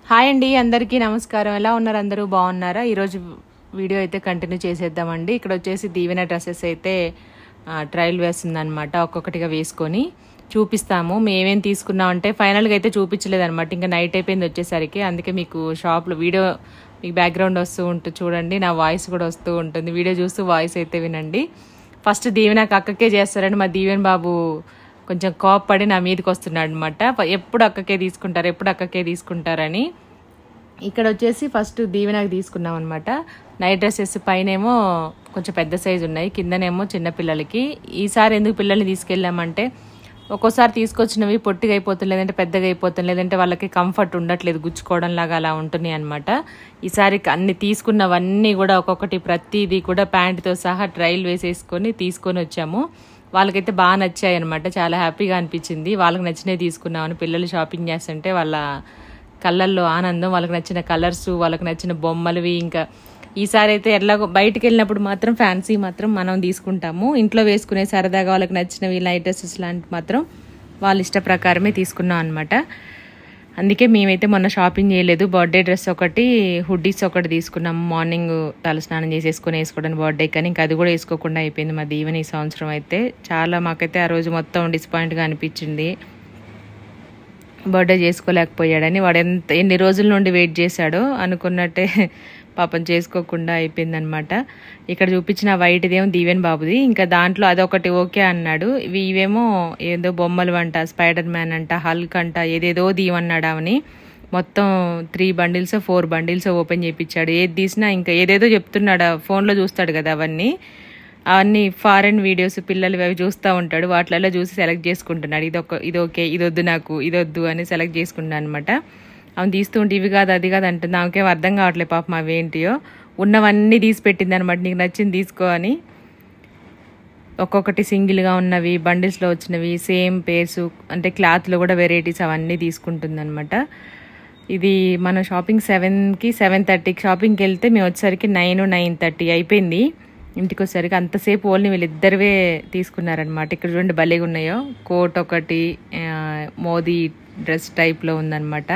Hi అండి, అందరికీ నమస్కారం. ఎలా ఉన్నారు? అందరూ బాగున్నారా? ఈరోజు వీడియో అయితే కంటిన్యూ చేసేద్దామండి. ఇక్కడ వచ్చేసి దీవెన డ్రెస్సెస్ అయితే ట్రయల్ వేస్తుందనమాట. ఒక్కొక్కటిగా వేసుకొని చూపిస్తాము. మేమేం తీసుకున్నామంటే ఫైనల్గా అయితే చూపించలేదనమాట. ఇంకా నైట్ అయిపోయింది వచ్చేసరికి. అందుకే మీకు షాప్లో వీడియో మీకు బ్యాక్గ్రౌండ్ వస్తూ ఉంటుంది చూడండి. నా వాయిస్ కూడా వస్తూ ఉంటుంది. వీడియో చూస్తూ వాయిస్ అయితే వినండి. ఫస్ట్ దీవెనకు అక్కకే చేస్తారండి. మా దీవెన బాబు కొంచెం కోప్పడి నా మీదకి వస్తున్నాడు అనమాట. ఎప్పుడు అక్కకే తీసుకుంటారని. ఇక్కడ వచ్చేసి ఫస్ట్ దీవెనకు తీసుకున్నాం అనమాట. నైట్ డ్రెస్సెస్ పైనేమో కొంచెం పెద్ద సైజు ఉన్నాయి, కిందనేమో చిన్నపిల్లలకి. ఈసారి ఎందుకు పిల్లల్ని తీసుకెళ్ళామంటే ఒక్కోసారి తీసుకొచ్చినవి పొట్టిగా అయిపోతుంది, లేదంటే పెద్దగా అయిపోతుంది, లేదంటే వాళ్ళకి కంఫర్ట్ ఉండట్లేదు, గుచ్చుకోవడం లాగా అలా ఉంటున్నాయి అనమాట. ఈసారి అన్ని తీసుకున్నవన్నీ కూడా ఒక్కొక్కటి ప్రతిదీ కూడా ప్యాంటుతో సహా ట్రయల్ వేసేసుకొని తీసుకొని వచ్చాము. వాళ్ళకైతే బాగా నచ్చాయి అనమాట. చాలా హ్యాపీగా అనిపించింది. వాళ్ళకి నచ్చినవి తీసుకున్నామని పిల్లలు షాపింగ్ చేస్తుంటే వాళ్ళ కళ్ళల్లో ఆనందం, వాళ్ళకి నచ్చిన కలర్స్, వాళ్ళకి నచ్చిన బొమ్మలవి. ఇంకా ఈసారి అయితే ఎట్లాగో బయటికి వెళ్ళినప్పుడు మాత్రం ఫ్యాన్సీ మాత్రం మనం తీసుకుంటాము. ఇంట్లో వేసుకునే సరదాగా వాళ్ళకి నచ్చినవి నైట్ డ్రెస్సెస్ లాంటివి మాత్రం వాళ్ళ ఇష్ట ప్రకారమే తీసుకున్నాం అనమాట. అందుకే మేమైతే మొన్న షాపింగ్ చేయలేదు. బర్త్డే డ్రెస్ ఒకటి, హుడ్డీస్ ఒకటి తీసుకున్నాము. మార్నింగ్ తలస్నానం చేసేసుకొని వేసుకోవడానికి బర్త్డే, కానీ ఇంకా అది కూడా వేసుకోకుండా అయిపోయింది మా దీవెన ఈ సంవత్సరం అయితే. చాలా మాకైతే ఆ రోజు మొత్తం డిసప్పాయింట్గా అనిపించింది. బర్త్డే చేసుకోలేకపోయాడని. వాడు ఎన్ని రోజుల నుండి వెయిట్ చేశాడో అనుకున్నట్టే పాపం చేసుకోకుండా అయిపోయిందనమాట. ఇక్కడ చూపించిన వైట్దేమో దీవెన్ బాబుది. ఇంకా దాంట్లో అదొకటి ఓకే అన్నాడు. ఇవేమో ఏదో బొమ్మలు అంట, స్పైడర్ మ్యాన్ అంట, హల్క్ అంట, ఏదేదో దీవన్నాడు అవని. మొత్తం 3 బండిల్స్ 4 బండిల్స్ ఓపెన్ చేయించాడు. ఏది తీసినా ఇంకా ఏదేదో చెప్తున్నాడు. ఫోన్లో చూస్తాడు కదా అవన్నీ ఫారెన్ వీడియోస్ పిల్లలు అవి చూస్తూ ఉంటాడు. వాటిలలో చూసి సెలెక్ట్ చేసుకుంటున్నాడు. ఇది ఓకే, ఇది వద్దు, నాకు ఇది వద్దు అని సెలెక్ట్ చేసుకుంటాను అనమాట. ఆమె తీస్తూ ఉంటే ఇవి కాదు అది కాదు అంటుంది. ఆమెకేం అర్థం కావట్లేదు పాపం అవేంటియో. ఉన్నవన్నీ తీసి పెట్టింది అనమాట. నీకు నచ్చింది తీసుకో అని. ఒక్కొక్కటి సింగిల్గా ఉన్నవి, బండిల్స్లో వచ్చినవి, సేమ్ పేర్స్ అంటే క్లాత్లో కూడా వెరైటీస్ అవన్నీ తీసుకుంటుంది అనమాట. ఇది మన షాపింగ్ 7కి 7:30కి షాపింగ్కి వెళ్తే మేము వచ్చేసరికి 9:30 అయిపోయింది. ఇంటికి వచ్చేసరికి అంతసేపు ఓన్లీ వీళ్ళిద్దరివే తీసుకున్నారనమాట. ఇక్కడ చూడండి భలేగా ఉన్నాయో. కోట్ ఒకటి మోదీ డ్రెస్ టైప్లో ఉందనమాట.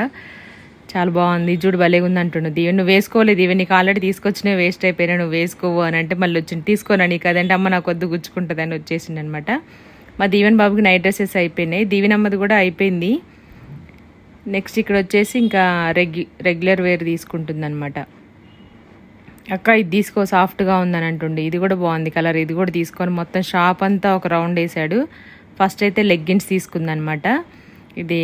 చాలా బాగుంది. చూడు భలేగా ఉంది అంటుండు. దీవెన్ నువ్వు వేసుకోలేదు, ఇవి నీకు ఆల్రెడీ తీసుకొచ్చినవి వేస్ట్ అయిపోయినా, నువ్వు వేసుకోవు అని అంటే మళ్ళీ వచ్చింది. తీసుకోనా నీకు అదంటే అమ్మ నాకు వద్దు గుచ్చుకుంటుంది అని వచ్చేసింది అనమాట. మా దీవెన్ బాబుకి నైట్ డ్రెస్సెస్ అయిపోయినాయి. దీవెనమ్మది కూడా అయిపోయింది. నెక్స్ట్ ఇక్కడ వచ్చేసి ఇంకా రెగ్యులర్ వేర్ తీసుకుంటుంది అనమాట. అక్క ఇది తీసుకో, సాఫ్ట్గా ఉందని అంటుండే. ఇది కూడా బాగుంది కలర్, ఇది కూడా తీసుకొని మొత్తం షాప్ అంతా ఒక రౌండ్ వేసాడు. ఫస్ట్ అయితే లెగ్గిన్స్ తీసుకుందనమాట. ఇది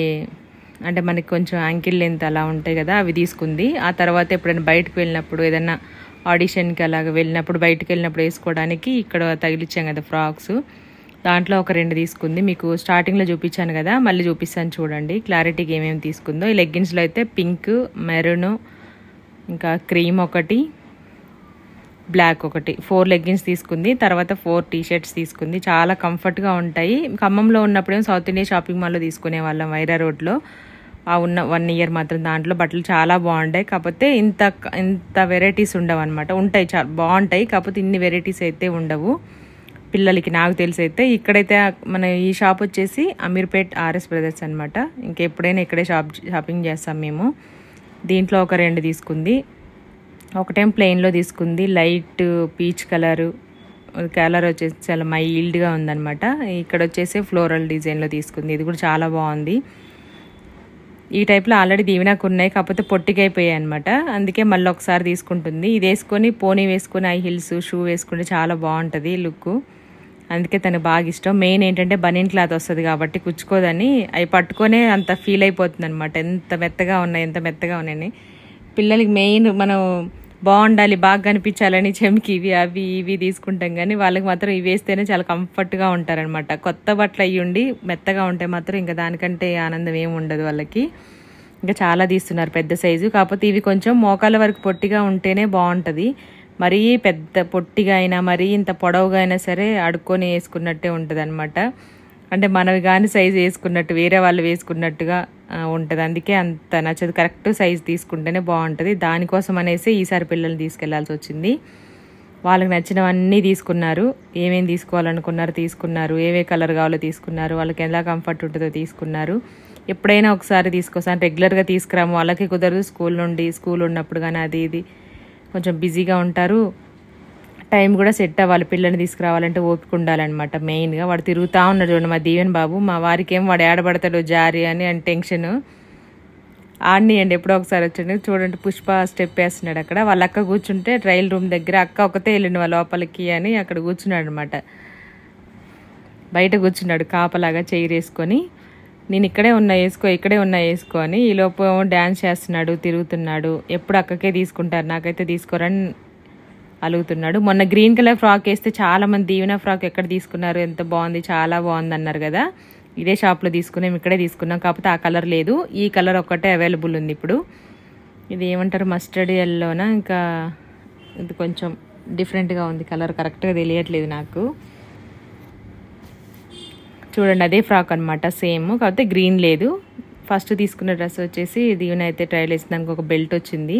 అంటే మనకి కొంచెం యాంకిల్ లెంత్ అలా ఉంటాయి కదా, అవి తీసుకుంది. ఆ తర్వాత ఎప్పుడైనా బయటకు వెళ్ళినప్పుడు, ఏదైనా ఆడిషన్కి అలాగ వెళ్ళినప్పుడు, బయటకు వెళ్ళినప్పుడు వేసుకోవడానికి ఇక్కడ తగిలిచ్చాం కదా ఫ్రాక్స్, దాంట్లో ఒక 2 తీసుకుంది. మీకు స్టార్టింగ్లో చూపించాను కదా, మళ్ళీ చూపిస్తాను చూడండి క్లారిటీకి ఏమేమి తీసుకుందో. ఈ లెగ్గిన్స్లో అయితే పింక్, మెరూన్, ఇంకా క్రీమ్ ఒకటి, బ్లాక్ ఒకటి, 4 లెగ్గిన్స్ తీసుకుంది. తర్వాత 4 టీషర్ట్స్ తీసుకుంది. చాలా కంఫర్ట్గా ఉంటాయి. ఖమ్మంలో ఉన్నప్పుడేమో సౌత్ ఇండియా షాపింగ్ మాల్లో తీసుకునే వాళ్ళం, వైరా రోడ్లో. ఉన్న 1 ఇయర్ మాత్రం దాంట్లో బట్టలు చాలా బాగుంటాయి. కాకపోతే ఇంత వెరైటీస్ ఉండవు అనమాట. ఉంటాయి, చాలా బాగుంటాయి, కాకపోతే ఇన్ని వెరైటీస్ అయితే ఉండవు పిల్లలకి, నాకు తెలిసి అయితే. ఇక్కడైతే మన ఈ షాప్ వచ్చేసి అమీర్పేట్ RS బ్రదర్స్ అనమాట. ఇంకెప్పుడైనా ఇక్కడే షాపింగ్ చేస్తాం మేము. దీంట్లో ఒక 2 తీసుకుంది. ఒకటేం ప్లెయిన్లో తీసుకుంది, లైట్ పీచ్ కలర్ వచ్చేసి చాలా మైల్డ్గా ఉందనమాట. ఇక్కడ వచ్చేసి ఫ్లోరల్ డిజైన్లో తీసుకుంది. ఇది కూడా చాలా బాగుంది. ఈ టైప్లో ఆల్రెడీ దీవెనకు ఉన్నాయి, కాకపోతే పొట్టిగా అయిపోయాయి అనమాట. అందుకే మళ్ళీ ఒకసారి తీసుకుంటుంది. ఇది వేసుకొని పోనీ వేసుకొని హై హీల్స్ షూ వేసుకుంటే చాలా బాగుంటుంది లుక్. అందుకే తనకు బాగా ఇష్టం. మెయిన్ ఏంటంటే బనీన్ క్లాత్ వస్తుంది కాబట్టి కుచ్చుకోదని అవి పట్టుకొనే అంత ఫీల్ అయిపోతుంది అనమాట. ఎంత మెత్తగా ఉన్నాయని. పిల్లలకి మెయిన్ మనం బాగుండాలి, బాగా కనిపించాలని చెమికి ఇవి తీసుకుంటాం, కానీ వాళ్ళకి మాత్రం ఇవి వేస్తేనే చాలా కంఫర్ట్గా ఉంటారనమాట. కొత్త బట్టలు అయ్యుండి మెత్తగా ఉంటే మాత్రం ఇంకా దానికంటే ఆనందం ఏమి ఉండదు వాళ్ళకి. ఇంకా చాలా తీస్తున్నారు పెద్ద సైజు. కాకపోతే ఇవి కొంచెం మోకాల వరకు పొట్టిగా ఉంటేనే బాగుంటుంది. మరీ పెద్ద పొట్టిగా అయినా, మరీ ఇంత పొడవుగా అయినా సరే అడుక్కొని వేసుకున్నట్టే ఉంటుంది అనమాట. అంటే మనవి కానీ సైజు వేసుకున్నట్టు, వేరే వాళ్ళు వేసుకున్నట్టుగా ఉంటుంది. అందుకే అంత నచ్చదు. కరెక్ట్ సైజు తీసుకుంటేనే బాగుంటుంది. దానికోసం అనేసి ఈసారి పిల్లల్ని తీసుకెళ్లాల్సి వచ్చింది. వాళ్ళకి నచ్చినవన్నీ తీసుకున్నారు. ఏమేమి తీసుకోవాలనుకున్నారు తీసుకున్నారు. ఏవే కలర్ కావాలో తీసుకున్నారు. వాళ్ళకి ఎలా కంఫర్ట్ ఉంటుందో తీసుకున్నారు. ఎప్పుడైనా ఒకసారి తీసుకొస్తాను, రెగ్యులర్గా తీసుకురాము, వాళ్ళకి కుదరదు స్కూల్ ఉన్నప్పుడు కానీ అది ఇది కొంచెం బిజీగా ఉంటారు, టైం కూడా సెట్ అవ్వాలి, పిల్లల్ని తీసుకురావాలంటే ఓపిక ఉండాలన్నమాట. మెయిన్గా వాడు తిరుగుతూ ఉన్నాడు చూడండి మా దీవెన్ బాబు. మా వారికి ఏం వాడు ఏడబడతాడు జారి అని టెన్షన్. ఆడినియండి ఎప్పుడో ఒకసారి వచ్చాడు చూడండి, పుష్ప స్టెప్ వేస్తున్నాడు అక్కడ. వాళ్ళ అక్క కూర్చుంటే ట్రయల్ రూమ్ దగ్గర అక్క ఒకతే వెళ్ళిండు వాళ్ళ లోపలికి అని అక్కడ కూర్చున్నాడు అనమాట. బయట కూర్చున్నాడు కాపలాగా చైర్ వేసుకొని, నేను ఇక్కడే ఉన్నా వేసుకో అని. ఈలోపు డ్యాన్స్ చేస్తున్నాడు, తిరుగుతున్నాడు. ఎప్పుడు అక్కకే తీసుకుంటారు, నాకైతే తీసుకోరని అలుగుతున్నాడు. మొన్న గ్రీన్ కలర్ ఫ్రాక్ వేస్తే చాలా మంది దీవెన ఫ్రాక్ ఎక్కడ తీసుకున్నారు, ఎంత బాగుంది, చాలా బాగుంది అన్నారు కదా. ఇదే షాప్లో తీసుకున్నాం, ఇక్కడే తీసుకున్నాం. కాకపోతే ఆ కలర్ లేదు, ఈ కలర్ ఒక్కటే అవైలబుల్ ఉంది ఇప్పుడు. ఇది ఏమంటారు మస్టర్డ్ ఎల్లోనా, ఇంకా ఇది కొంచెం డిఫరెంట్గా ఉంది కలర్, కరెక్ట్గా తెలియట్లేదు నాకు. చూడండి అదే ఫ్రాక్ అనమాట, సేమ్, కాకపోతే గ్రీన్ లేదు. ఫస్ట్ తీసుకున్న డ్రెస్ వచ్చేసి దీవెన అయితే ట్రైల్ వేసినాక ఒక బెల్ట్ వచ్చింది.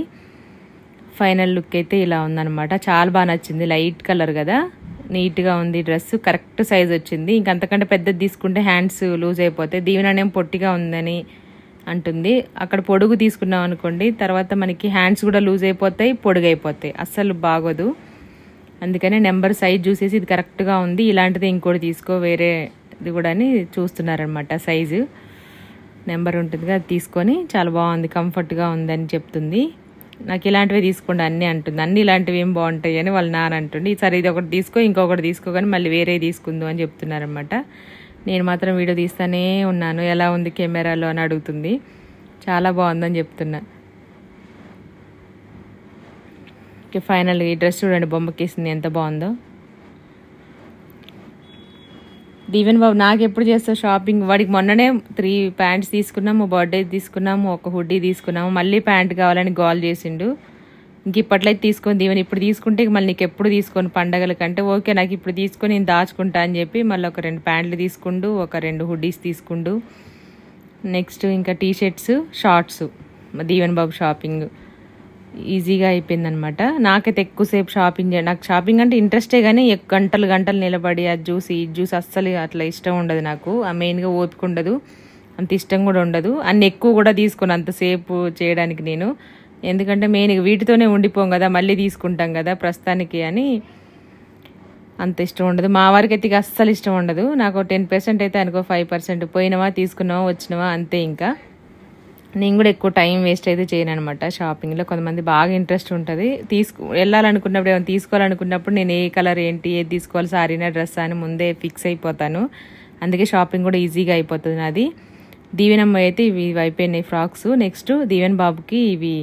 ఫైనల్ లుక్ అయితే ఇలా ఉందన్నమాట. చాలా బాగా నచ్చింది, లైట్ కలర్ కదా, నీట్గా ఉంది డ్రెస్, కరెక్ట్ సైజ్ వచ్చింది. ఇంకంతకంటే పెద్దది తీసుకుంటే హ్యాండ్స్ లూజ్ అయిపోతాయి. దీవెననేం పొట్టిగా ఉందని అంటుంది. అక్కడ పొడుగు తీసుకున్నాం అనుకోండి, తర్వాత మనకి హ్యాండ్స్ కూడా లూజ్ అయిపోతాయి, పొడుగు అయిపోతాయి, అస్సలు బాగోదు. అందుకనే నెంబర్ సైజ్ చూసేసి ఇది కరెక్ట్గా ఉంది, ఇలాంటిది ఇంకోటి తీసుకో వేరేది కూడా అని చూస్తున్నారనమాట. సైజు నెంబర్ ఉంటుందిగా అది తీసుకొని, చాలా బాగుంది, కంఫర్ట్గా ఉందని చెప్తుంది. నాకు ఇలాంటివి తీసుకోండి అన్నీ అంటుంది. అన్నీ ఇలాంటివి ఏం బాగుంటాయి అని వాళ్ళ నాన్న అంటుండే. ఈసారి ఇది ఒకటి తీసుకో, ఇంకొకటి తీసుకో, కానీ మళ్ళీ వేరే తీసుకుందాం అని చెప్తున్నారనమాట. నేను మాత్రం వీడియో తీస్తానే ఉన్నాను, ఎలా ఉంది కెమెరాలో అని అడుగుతుంది. చాలా బాగుందని చెప్తున్నా. ఓకే, ఫైనల్ ఈ డ్రెస్ చూడండి, బొమ్మకేసింది ఎంత బాగుందో. దీవెన్ బాబు నాకు ఎప్పుడు చేస్తావు షాపింగ్, వాడికి మొన్ననే 3 ప్యాంట్స్ తీసుకున్నాము, బర్త్డే తీసుకున్నాము, ఒక హుడ్డీ తీసుకున్నాము, మళ్ళీ ప్యాంట్ కావాలని గోల్ చేసిండు. ఇంక ఇప్పట్లయితే తీసుకొని దీవెన్ ఇప్పుడు తీసుకుంటే మళ్ళీ నీకు ఎప్పుడు తీసుకొని పండగల కంటే, ఓకే నాకు ఇప్పుడు తీసుకొని నేను దాచుకుంటా అని చెప్పి మళ్ళీ ఒక 2 ప్యాంట్లు తీసుకుండు, ఒక 2 హుడ్డీస్ తీసుకుండు. నెక్స్ట్ ఇంకా టీషర్ట్స్, షార్ట్స్. దీవెన్ బాబు షాపింగ్ ఈజీగా అయిపోయిందనమాట. నాకైతే ఎక్కువసేపు షాపింగ్ నాకు షాపింగ్ అంటే ఇంట్రెస్టే, కానీ గంటలు గంటలు నిలబడి అది జ్యూస్ ఇది జ్యూస్ అస్సలు అట్లా ఇష్టం ఉండదు నాకు. మెయిన్గా ఓపిక ఉండదు, అంత ఇష్టం కూడా ఉండదు. అన్ని ఎక్కువ కూడా తీసుకుని అంతసేపు చేయడానికి నేను, ఎందుకంటే మెయిన్గా వీటితోనే ఉండిపోం కదా, మళ్ళీ తీసుకుంటాం కదా ప్రస్తుతానికి అని అంత ఇష్టం ఉండదు. మా వారికి అయితే అస్సలు ఇష్టం ఉండదు. నాకు 10% అయితే అనుకో, 5% పోయినవా తీసుకున్నావా వచ్చినవా అంతే. ఇంకా నేను కూడా ఎక్కువ టైం వేస్ట్ అయితే చేయను అనమాట షాపింగ్లో. కొంతమంది బాగా ఇంట్రెస్ట్ ఉంటుంది, వెళ్ళాలనుకున్నప్పుడు ఏమైనా తీసుకోవాలనుకున్నప్పుడు నేను ఏ కలర్ ఏంటి, ఏది తీసుకోవాలి, సారీనా డ్రెస్ అని ముందే ఫిక్స్ అయిపోతాను. అందుకే షాపింగ్ కూడా ఈజీగా అయిపోతుంది నాది. దీవెనమ్మ అయితే ఇవి అయిపోయినాయి ఫ్రాక్స్. నెక్స్ట్ దీవెన్ బాబుకి ఇవి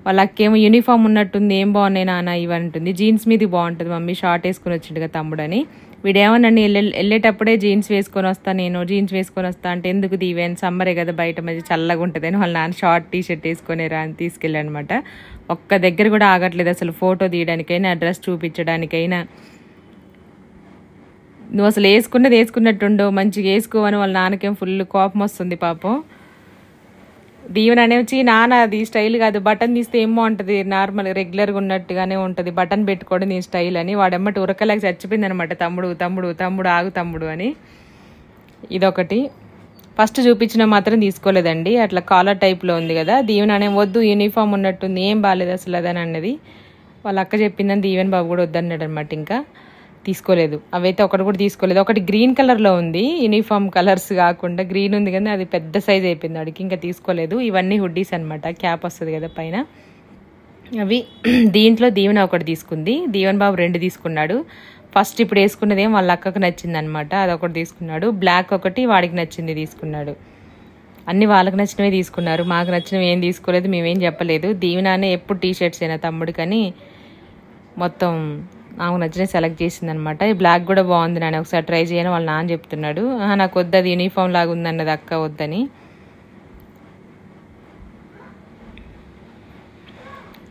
వాళ్ళకేమో యూనిఫామ్ ఉన్నట్టుంది, ఏం బాగున్నాయి నాన్న ఇవి అంటుంది. జీన్స్ మీది బాగుంటుంది మమ్మీ, షార్ట్ వేసుకొని వచ్చిండుగా తమ్ముడని. వీడేమోనండి వెళ్ళేటప్పుడే జీన్స్ వేసుకొని వస్తా, నేను జీన్స్ వేసుకొని వస్తా అంటే, ఎందుకు దీవెన్ సమ్మరే కదా బయట మంచి చల్లగా ఉంటుంది అని వాళ్ళ నాన్న షార్ట్ టీషర్ట్ వేసుకొని రా అని తీసుకెళ్ళానమాట. ఒక్క దగ్గర కూడా ఆగట్లేదు అసలు, ఫోటో తీయడానికైనా డ్రెస్ చూపించడానికైనా. నువ్వు అసలు వేసుకున్నట్టుండవు, మంచిగా వేసుకోవని వాళ్ళ నాన్నకేం ఫుల్ కోపం వస్తుంది పాపం. దీవెన అనే వచ్చి నాన్న అది స్టైల్ కాదు, బటన్ తీస్తే ఏం బాగుంటుంది, నార్మల్ రెగ్యులర్గా ఉన్నట్టుగానే ఉంటుంది, బటన్ పెట్టుకోవడం నీ స్టైల్ అని. వాడమ్మటి ఉరకలేక చచ్చిపోయింది అనమాట, తమ్ముడు ఆగు తమ్ముడు అని. ఇదొకటి ఫస్ట్ చూపించిన మాత్రం తీసుకోలేదండి, అట్లా కాలర్ టైప్లో ఉంది కదా. దీవెన అనే వద్దు యూనిఫామ్ ఉన్నట్టుంది, ఏం బాగాలేదు అసలు అదని అన్నది. వాళ్ళ అక్క చెప్పిందని దీవెన్ బాబు కూడా వద్దన్నాడు అనమాట. ఇంకా తీసుకోలేదు, అవైతే ఒకటి కూడా తీసుకోలేదు. ఒకటి గ్రీన్ కలర్లో ఉంది, యూనిఫామ్ కలర్స్ కాకుండా గ్రీన్ ఉంది కానీ అది పెద్ద సైజ్ అయిపోయింది వాడికి, ఇంకా తీసుకోలేదు. ఇవన్నీ హుడ్డీస్ అనమాట, క్యాప్ వస్తుంది కదా పైన అవి. దీంట్లో దీవెన ఒకటి తీసుకుంది, దీవెన్ బాబు 2 తీసుకున్నాడు. ఫస్ట్ ఇప్పుడు వేసుకున్నది ఏం వాళ్ళ అక్కకు నచ్చింది అనమాట, అదొకటి తీసుకున్నాడు. బ్లాక్ ఒకటి వాడికి నచ్చింది తీసుకున్నాడు. అన్ని వాళ్ళకి నచ్చినవి తీసుకున్నారు, మాకు నచ్చినవి ఏం తీసుకోలేదు, మేమేం చెప్పలేదు. దీవెననే ఎప్పుడు టీషర్ట్స్ అయినా తమ్ముడు కానీ మొత్తం నాకు నచ్చిన సెలెక్ట్ చేసింది అనమాట. ఈ బ్లాక్ కూడా బాగుంది నాన్న, ఒకసారి ట్రై చేయని వాళ్ళ నాన్న చెప్తున్నాడు. నాకు వద్దు, అది యూనిఫామ్ లాగా ఉందన్నది అక్క, వద్దని.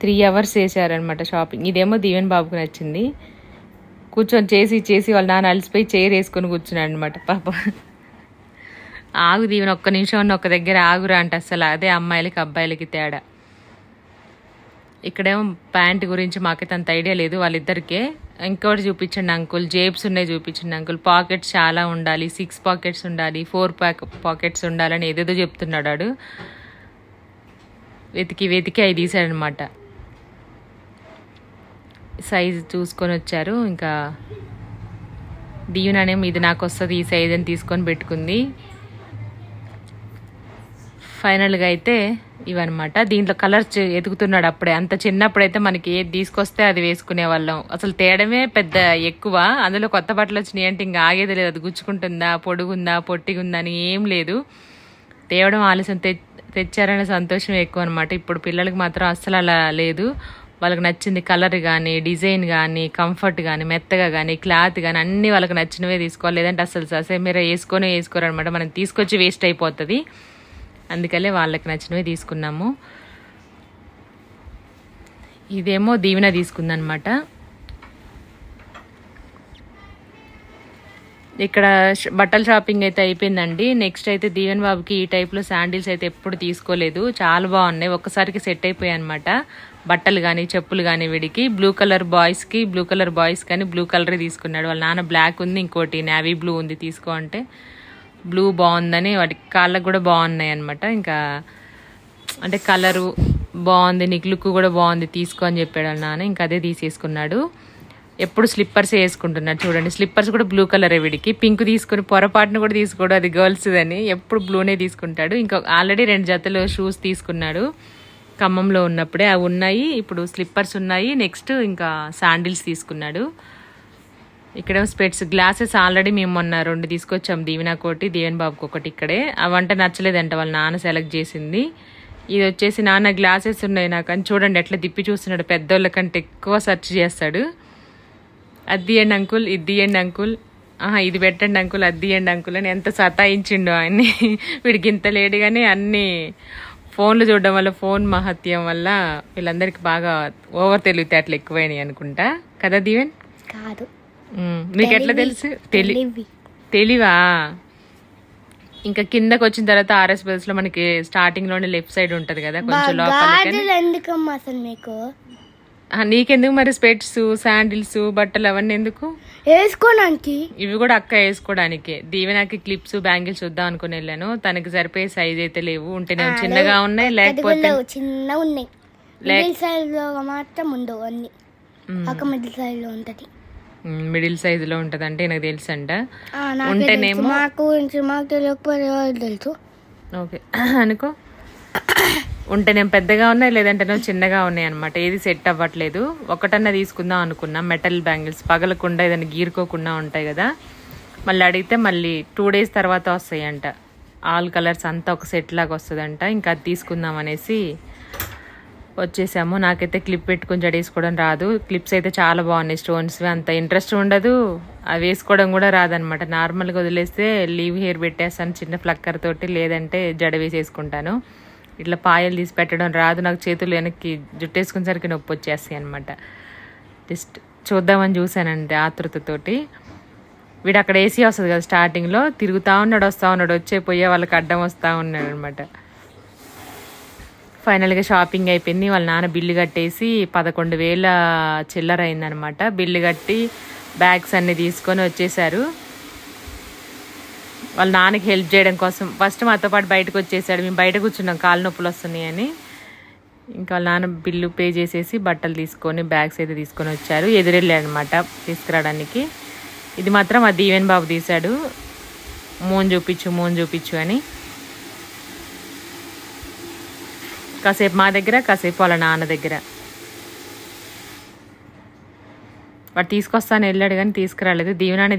3 hours చేశారనమాట షాపింగ్. ఇదేమో దీవెన్ బాబుకి నచ్చింది. కూర్చొని చేసి వాళ్ళ నాన్న అలసిపోయి చైర్ వేసుకొని కూర్చున్నాడు అనమాట. పాప ఆగు దీవెన, ఒక్క నిమిషం ఒక్క దగ్గర ఆగురా అంటే అసలు, అదే అమ్మాయిలకి అబ్బాయిలకి తేడా. ఇక్కడేమో ప్యాంట్ గురించి మాకైతే అంత ఐడియా లేదు, వాళ్ళిద్దరికే. ఇంకోటి చూపించండి అంకుల్, జేబ్స్ ఉన్నాయి చూపించండి అంకుల్, పాకెట్స్ చాలా ఉండాలి, 6 పాకెట్స్ ఉండాలి, 4 పాకెట్స్ ఉండాలని ఏదేదో చెప్తున్నాడు వాడు. వెతికి అవి తీసాడనమాట. సైజు చూసుకొని వచ్చారు. ఇంకా దీవెననేమో ఇది నాకు వస్తుంది ఈ సైజ్ అని తీసుకొని పెట్టుకుంది. ఫైనల్గా అయితే ఇవన్నమాట. దీంట్లో కలర్స్ ఎదుగుతున్నాడు అప్పుడే. అంత చిన్నప్పుడైతే మనకి ఏది తీసుకొస్తే అది వేసుకునే వాళ్ళం, అసలు తేడమే పెద్ద ఎక్కువ. అందులో కొత్త బట్టలు వచ్చినాయి అంటే ఇంకా ఆగేది లేదు, అది గుచ్చుకుంటుందా, పొడుగుందా, పొట్టిగుందా అని ఏం లేదు. తేవడం ఆలస్యం, తెచ్చారనే సంతోషం ఎక్కువ అనమాట. ఇప్పుడు పిల్లలకి మాత్రం అస్సలు అలా లేదు. వాళ్ళకి నచ్చింది కలర్ కానీ, డిజైన్ కానీ, కంఫర్ట్ కానీ, మెత్తగా కానీ, క్లాత్ కానీ అన్నీ వాళ్ళకి నచ్చినవే తీసుకోవాలి. లేదంటే అసలు ససేమిరా వేసుకోరనమాట. మనం తీసుకొచ్చి వేస్ట్ అయిపోతుంది. అందుకనే వాళ్ళకి నచ్చినవి తీసుకున్నాము. ఇదేమో దీవెన తీసుకుందనమాట. ఇక్కడ బట్టల షాపింగ్ అయితే అయిపోయిందండి. నెక్స్ట్ అయితే దీవెన్ బాబుకి ఈ టైప్లో శాండిల్స్ అయితే ఎప్పుడు తీసుకోలేదు, చాలా బాగున్నాయి. ఒక్కసారికి సెట్ అయిపోయాయి అనమాట. బట్టలు కానీ చెప్పులు కానీ వీడికి. బ్లూ కలర్ బాయ్స్ కానీ బ్లూ కలరే తీసుకున్నాడు. వాళ్ళ నాన్న బ్లాక్ ఉంది, ఇంకోటి నేవీ బ్లూ ఉంది తీసుకో అంటే బ్లూ బాగుందని, వాటికి కాళ్ళకు కూడా బాగున్నాయి అనమాట. ఇంకా అంటే కలరు బాగుంది, నీకు లుక్ కూడా బాగుంది తీసుకో అని చెప్పాడు వాళ్ళ నాన్న. ఇంకా అదే తీసేసుకున్నాడు. ఎప్పుడు స్లిప్పర్స్ వేసుకుంటున్నాడు చూడండి. స్లిప్పర్స్ కూడా బ్లూ కలరే వీడికి. పింక్ తీసుకుని పొరపాటును కూడా తీసుకోడు, అది గర్ల్స్ అని. ఎప్పుడు బ్లూనే తీసుకుంటాడు. ఇంకా ఆల్రెడీ 2 జతలు షూస్ తీసుకున్నాడు ఖమ్మంలో ఉన్నప్పుడే, అవి ఉన్నాయి. ఇప్పుడు స్లిప్పర్స్ ఉన్నాయి. నెక్స్ట్ ఇంకా శాండిల్స్ తీసుకున్నాడు. ఇక్కడేమో స్పెట్స్, గ్లాసెస్ ఆల్రెడీ మేము మొన్న 2 తీసుకొచ్చాం, దీవెనకు ఒకటి, దీవెన్ బాబుకి ఒకటి. ఇక్కడే అవంటే నచ్చలేదంట, వాళ్ళ నాన్న సెలెక్ట్ చేసింది. ఇది వచ్చేసి నాన్న గ్లాసెస్ ఉన్నాయి నాకు అని చూడండి ఎట్లా తిప్పి చూస్తున్నాడు. పెద్దోళ్ళ కంటే ఎక్కువ సెర్చ్ చేస్తాడు. అది తీయండి అంకుల్, ఇది తీయండి అంకుల్, ఇది పెట్టండి అంకుల్, అది తీయండి అంకుల్ అని ఎంత సతాయించిండో ఆయన్ని. వీడికి ఇంత లేడుగానే అన్ని ఫోన్లు చూడడం వల్ల, ఫోన్ మహత్యం వల్ల వీళ్ళందరికీ బాగా ఓవర్ తెలివితేటలు ఎక్కువైనాయి అనుకుంటా కదా దీవెన్? కాదు, నీకు ఎట్లా తెలుసు? తెలివా? ఇంకా కిందకి వచ్చిన తర్వాత ఆర్ఎస్ బస్ లో మనకి స్టార్టింగ్ లోనే లెఫ్ట్ సైడ్ ఉంటది కదా కొంచెం లోపల. నీకెందుకు మరి స్పెట్స్, శాండిల్స్, బట్టలు అవన్నీ ఎందుకు వేసుకోవడానికి? ఇవి కూడా అక్క వేసుకోవడానికి. దీవెనకి క్లిప్స్, బ్యాంగిల్స్ చూద్దాం అనుకుని వెళ్ళాను. తనకి సరిపోయే సైజ్ అయితే లేవు, ఉంటేనే చిన్నగా ఉన్నాయి, లేకపోతే చిన్న ఉన్నాయి. మాత్రం ఉండవు అన్ని, మిడిల్ సైజ్ లో ఉంటది. మిడిల్ సైజ్ లో ఉంటది అంటే నాకు తెలుసు అంట. ఉంటేనేమో మాకు తెలియకపోతే తెలుసు. ఓకే అనుకో. ఉంటేనేమో పెద్దగా ఉన్నాయి, లేదంటేనో చిన్నగా ఉన్నాయి అనమాట. ఏది సెట్ అవ్వట్లేదు. ఒకటన్నా తీసుకుందాం అనుకున్నా. మెటల్ బ్యాంగిల్స్ పగలకుండా ఏదైనా గీరుకోకుండా ఉంటాయి కదా. మళ్ళీ అడిగితే మళ్ళీ 2 days తర్వాత వస్తాయంట. ఆల్ కలర్స్ అంతా ఒక సెట్ లాగా వస్తుందంట. ఇంకా అది తీసుకుందాం అనేసి వచ్చేసాము. నాకైతే క్లిప్ పెట్టుకుని జడేసుకోవడం రాదు. క్లిప్స్ అయితే చాలా బాగున్నాయి, స్టోన్స్. అంత ఇంట్రెస్ట్ ఉండదు, అవి వేసుకోవడం కూడా రాదనమాట. నార్మల్గా వదిలేస్తే లీవ్ హెయిర్ పెట్టేస్తాను చిన్న ఫ్లక్కర్ తోటి, లేదంటే జడ వేసేసుకుంటాను. ఇట్లా పాయలు తీసి పెట్టడం రాదు నాకు. చేతులు వెనక్కి జుట్టేసుకునేసరికి నొప్పి వచ్చేస్తాయి అనమాట. జస్ట్ చూద్దామని చూసానంటే ఆతృతతోటి. వీడు అక్కడ ఏసీ వస్తుంది కదా స్టార్టింగ్లో, తిరుగుతూ ఉన్నాడు, వస్తూ ఉన్నాడు, వచ్చే పోయే వాళ్ళకి అడ్డం వస్తూ ఉన్నాడు అనమాట. ఫైనల్గా షాపింగ్ అయిపోయింది. వాళ్ళ నాన్న బిల్లు కట్టేసి 11,000 చిల్లర అయిందనమాట. బిల్లు కట్టి బ్యాగ్స్ అన్నీ తీసుకొని వచ్చేసారు. వాళ్ళ నాన్నకి హెల్ప్ చేయడం కోసం ఫస్ట్ మాతో పాటు బయటకు వచ్చేసాడు. మేము బయట కూర్చున్నాం కాలు నొప్పులు వస్తున్నాయి అని. ఇంకా వాళ్ళ నాన్న బిల్లు పే చేసేసి బట్టలు తీసుకొని బ్యాగ్స్ అయితే తీసుకొని వచ్చారు. ఎదురెళ్ళాడు అనమాట తీసుకురావడానికి. ఇది మాత్రం ఆ దీవెన్ బాబు తీశాడు, మోన్ చూపించు అని. కాసేపు మా దగ్గర, కాసేపు వాళ్ళ నాన్న దగ్గర. వాడు తీసుకొస్తాను వెళ్ళాడు కానీ తీసుకురాలేదు. దీవెనాన్ని